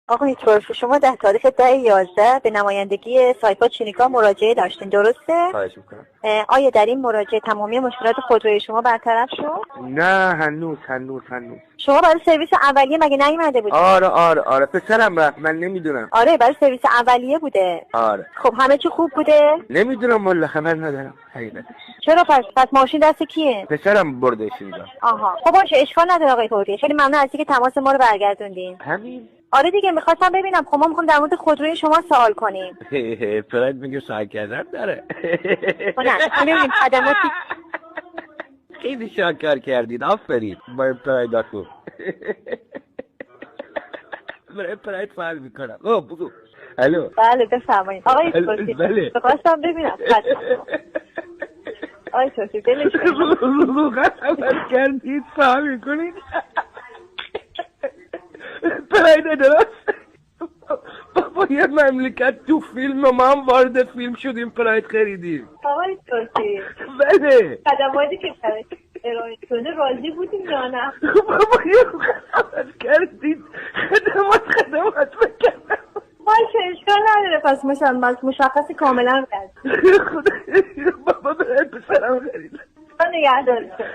آقای ترش، شما در تاریخ 10/11 به نمایندگی سایپا چینیکا مراجعه داشتین، درسته؟ خواهش میکنم. آیا در این مراجعه تمامی مشکلات خودروی شما برطرف شد؟ نه هنوز. شما برای سرویس اولیه مگه نیومده بودید؟ آره پسرم رفت، من نمیدونم. آره برای سرویس اولیه بوده. آره. خب همه چی خوب بوده؟ نمیدونم والله، خبر ندارم حقیقت. چرا پس ماشین دست کیه؟ پسرم بردش اینجا. آها خب باشه، اشکال نداره آقای توری، خیلی ممنون از اینکه تماس ما رو برگردوندین. همین. آره دیگه، میخواستم ببینم، خب ما میخوایم در مورد خودروی شما سوال کنیم. پراید میگه سوال کردن داره. نه ببینیم خدماتی. خیلی شاکر کردید، آفرین. برای پرایداتون. برای پراید فعال میکنم. بگو. الو. بله بفرمایید آقای توری. بله. میخواستم ببینم آقای توری دلش خبر کردید فعال میکنید. پراید درست. بابا یه مملکت تو فیلم و ما هم وارد فیلم شدیم، پراید خریدیم. آقای توری بله. خدماتی که ارائه شده راضی بودیم یا نه؟ بابا یه خبر کردید، خدمات بکنم. باشه اشکال نداره، پس مشخص کاملا کرد. خدا بابا پسرم خریدم. نگهدارتون.